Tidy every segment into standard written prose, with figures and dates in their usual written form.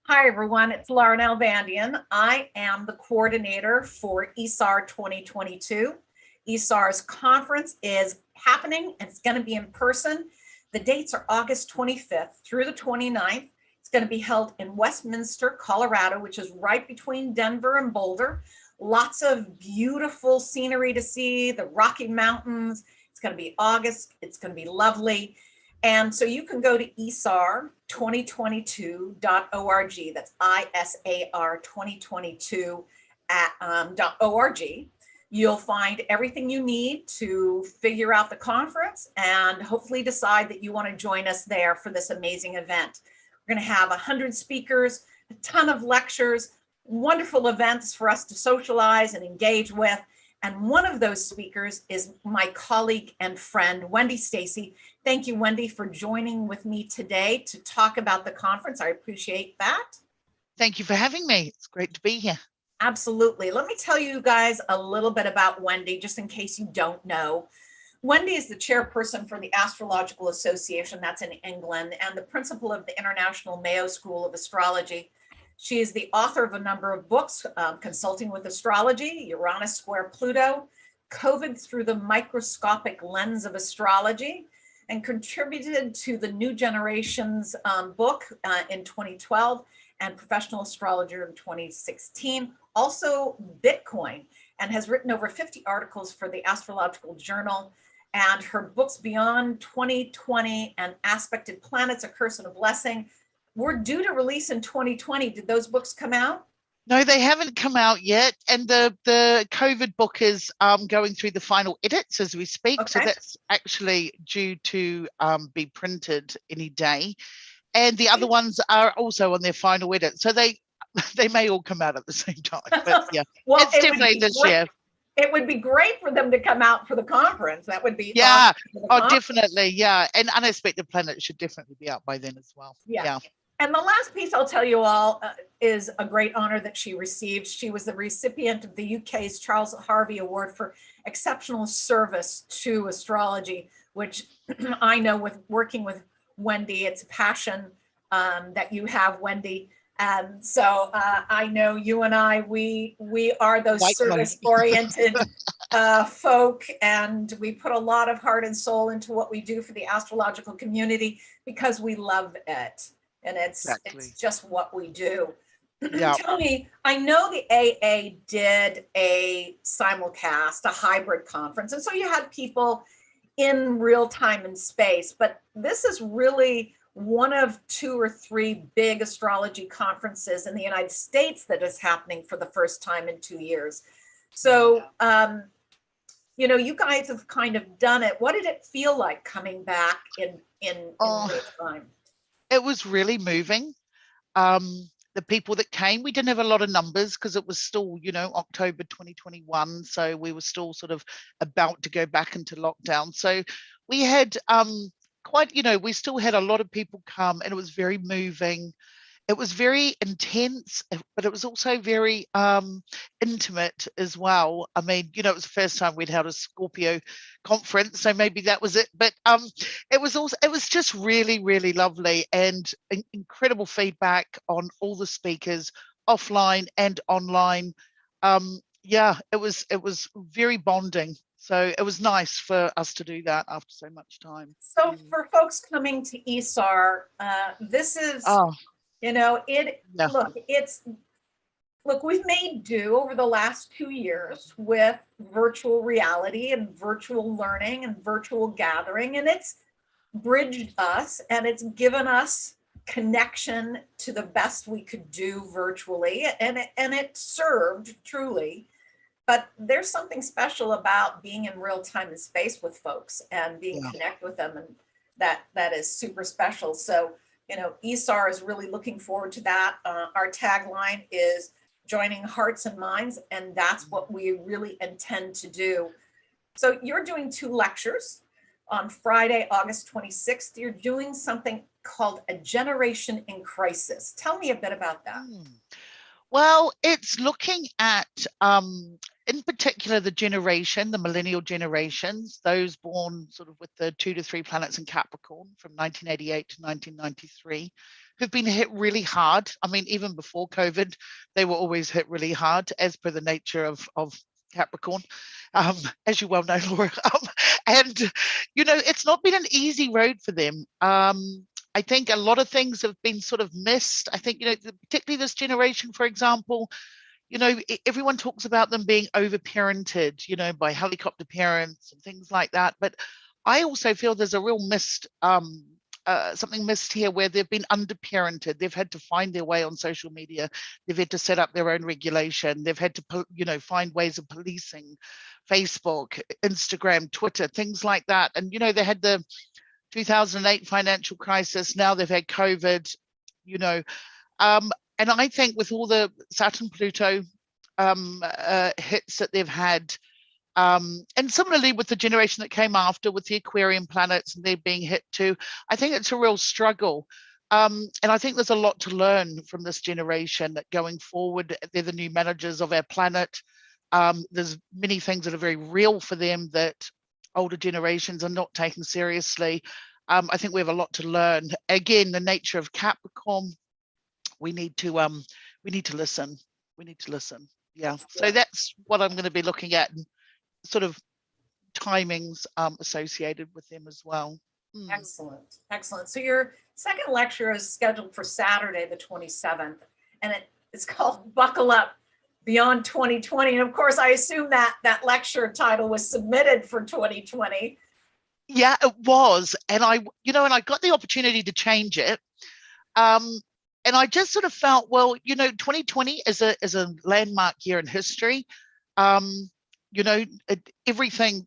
Hi, everyone. It's Lauren Alvandian. I am the coordinator for ISAR 2022. ISAR's conference is happening and it's going to be in person. The dates are August 25th through the 29th. It's going to be held in Westminster, Colorado, which is right between Denver and Boulder. Lots of beautiful scenery to see, the Rocky Mountains. It's going to be August. It's going to be lovely. And so you can go to isar2022.org. That's ISAR 2022 .org. You'll find everything you need to figure out the conference and hopefully decide that you want to join us there for this amazing event. We're going to have 100 speakers, a ton of lectures, wonderful events for us to socialize and engage with. And one of those speakers is my colleague and friend, Wendy Stacey. Thank you, Wendy, for joining with me today to talk about the conference. I appreciate that. Thank you for having me. It's great to be here. Absolutely. Let me tell you guys a little bit about Wendy, just in case you don't know. Wendy is the chairperson for the Astrological Association, that's in England, and the principal of the International Mayo School of Astrology. She is the author of a number of books, Consulting with Astrology, Uranus Square Pluto, COVID Through the Microscopic Lens of Astrology, and contributed to the New Generations book in 2012 and Professional Astrologer in 2016. Also Bitcoin, and has written over 50 articles for the Astrological Journal. And her books Beyond 2020 and Aspected Planets, A Curse and a Blessing were due to release in 2020. Did those books come out? No, they haven't come out yet. And the COVID book is going through the final edits as we speak. Okay. So that's actually due to be printed any day. And the other ones are also on their final edit. So they may all come out at the same time. But yeah, well, it's definitely this year. It would be great for them to come out for the conference. That would be awesome. Oh, definitely. Yeah. And Unexpected Planet should definitely be out by then as well. Yeah. And the last piece I'll tell you all is a great honor that she received. She was the recipient of the UK's Charles Harvey Award for exceptional service to astrology, which I know with working with Wendy, it's a passion that you have, Wendy. And so I know you and I, we are those service-oriented folk, and we put a lot of heart and soul into what we do for the astrological community because we love it. And it's just what we do. Yeah. Tell me, I know the AA did a simulcast, a hybrid conference, and so you had people in real time and space, but this is really one of 2 or 3 big astrology conferences in the United States that is happening for the first time in 2 years. So, you know, you guys have kind of done it. What did it feel like coming back in real time? It was really moving. The people that came, we didn't have a lot of numbers because it was still, you know, October 2021. So we were still sort of about to go back into lockdown. So we had quite, you know, we still had a lot of people come, and it was very moving. It was very intense, but it was also very intimate as well. I mean, you know, it was the first time we'd held a Scorpio conference, so maybe that was it. But it was just really, really lovely, and incredible feedback on all the speakers, offline and online. Yeah, it was very bonding. So it was nice for us to do that after so much time. So for folks coming to ISAR, this is. You know, look, we've made do over the last 2 years with virtual reality and virtual learning and virtual gathering, and it's bridged us and it's given us connection to the best we could do virtually, and it served truly. But there's something special about being in real time and space with folks and being connected with them, and that is super special. So, you know, ISAR is really looking forward to that. Our tagline is joining hearts and minds, and that's what we really intend to do. So you're doing 2 lectures on Friday, August 26th. You're doing something called A Generation in Crisis. Tell me a bit about that. Well, it's looking at, in particular, the millennial generations, those born sort of with the 2 to 3 planets in Capricorn from 1988 to 1993, who've been hit really hard. I mean, even before COVID, they were always hit really hard, as per the nature of Capricorn, as you well know, Laura. And, it's not been an easy road for them. I think a lot of things have been sort of missed. I think, particularly this generation, for example, everyone talks about them being over-parented, by helicopter parents and things like that. But I also feel there's a real something missed here where they've been under-parented. They've had to find their way on social media. They've had to set up their own regulation. They've had to, find ways of policing Facebook, Instagram, Twitter, things like that. And, they had the 2008 financial crisis. Now they've had COVID, and I think with all the Saturn Pluto hits that they've had, and similarly with the generation that came after with the Aquarian planets and they're being hit too, I think it's a real struggle. And I think there's a lot to learn from this generation that going forward, they're the new managers of our planet. There's many things that are very real for them that older generations are not taking seriously. I think we have a lot to learn. Again, the nature of Capricorn, we need to listen. We need to listen. Yeah. So that's what I'm going to be looking at, and sort of timings associated with them as well. Excellent. Excellent. So your second lecture is scheduled for Saturday, the 27th, and it's called Buckle Up Beyond 2020. And of course, I assume that lecture title was submitted for 2020. Yeah, it was. And I got the opportunity to change it. And I just sort of felt, well, 2020 is a landmark year in history. Everything,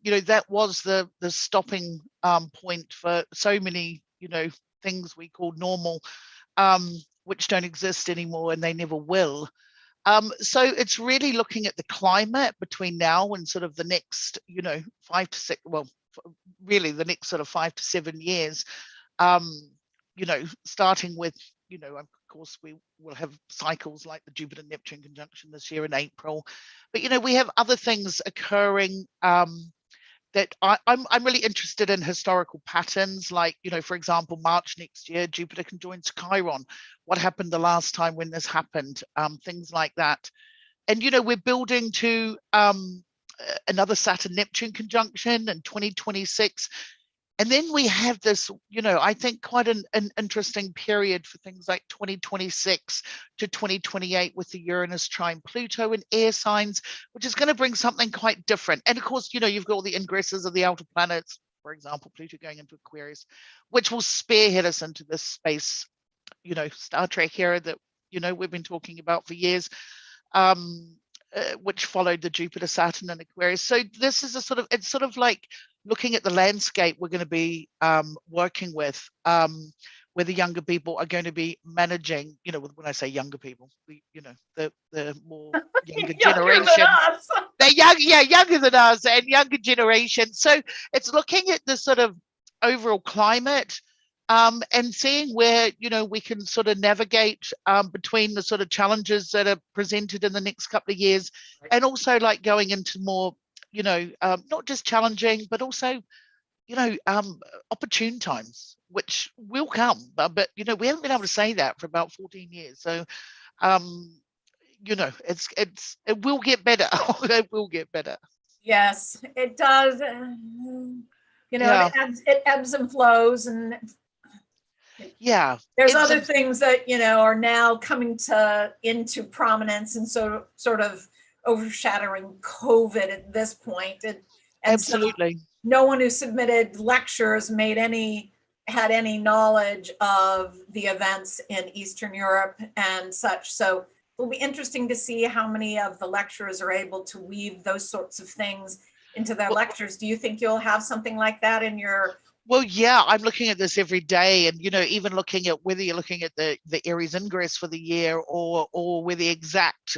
that was the stopping point for so many, things we call normal, which don't exist anymore, and they never will. So it's really looking at the climate between now and sort of the next, 5 to 6, well, really the next sort of 5 to 7 years, starting with, of course, we will have cycles like the Jupiter-Neptune conjunction this year in April. But, we have other things occurring that I'm really interested in historical patterns, like, for example, March next year, Jupiter can join Chiron. What happened the last time when this happened? Things like that. And, we're building to another Saturn-Neptune conjunction in 2026. And then we have this, I think quite an interesting period for things like 2026 to 2028 with the Uranus trine Pluto in air signs, which is going to bring something quite different. And of course, you've got all the ingresses of the outer planets, for example, Pluto going into Aquarius, which will spearhead us into this space, Star Trek era that, we've been talking about for years. Which followed the Jupiter, Saturn, and Aquarius. So this is it's sort of like looking at the landscape we're going to be working with, where the younger people are going to be managing, when I say younger people, the more younger generation. They're young, younger than us and younger generation. So it's looking at the sort of overall climate, and seeing where, we can sort of navigate between the sort of challenges that are presented in the next couple of years, and also like going into more, not just challenging, but also, opportune times, which will come. But we haven't been able to say that for about 14 years. So, it will get better. It will get better. Yes, it does. It ebbs and flows, and there's other things that are now coming into prominence, and so sort of overshadowing COVID at this point. And absolutely, so no one who submitted lectures had any knowledge of the events in Eastern Europe and such. So it'll be interesting to see how many of the lecturers are able to weave those sorts of things into their lectures. Do you think you'll have something like that in your? Well, yeah, I'm looking at this every day, and even looking at whether you're looking at the Aries ingress for the year, or where the exact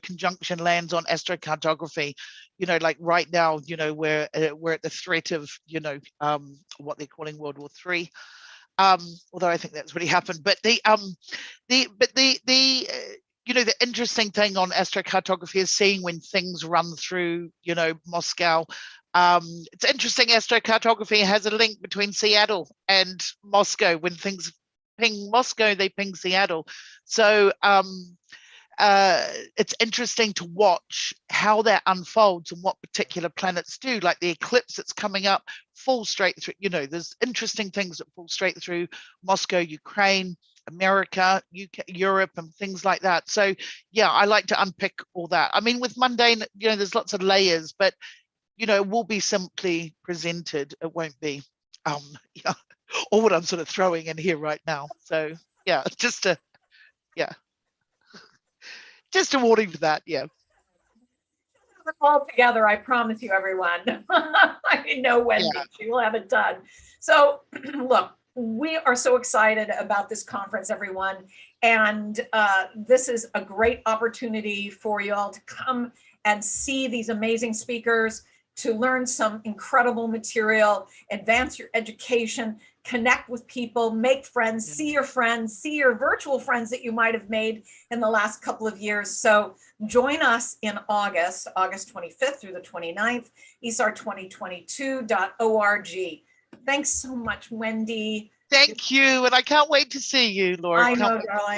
conjunction lands on astrocartography. Like right now, we're at the threat of what they're calling World War III. Although I think that's already happened. But you know, the interesting thing on astrocartography is seeing when things run through, you know, Moscow. It's interesting, astrocartography has a link between Seattle and Moscow. When things ping Moscow, they ping Seattle. So it's interesting to watch how that unfolds and what particular planets do, like the eclipse that's coming up falls straight through, you know, there's interesting things that fall straight through Moscow, Ukraine, America, UK, Europe, and things like that. So yeah, I like to unpick all that. I mean, with mundane, you know, there's lots of layers, but you know, it will be simply presented. It won't be yeah, all what I'm sort of throwing in here right now. So yeah, yeah, just a warning for that. Yeah. All together, I promise you, everyone. I know Wendy, Yeah. she will have it done. So look, we are so excited about this conference, everyone. And this is a great opportunity for you all to come and see these amazing speakers, to learn some incredible material, advance your education, connect with people, make friends, see your virtual friends that you might have made in the last couple of years. So join us in August 25th through the 29th, isar2022.org. Thanks so much, Wendy. Thank you. And I can't wait to see you, Laura. I Can't know, wait to darling. see you.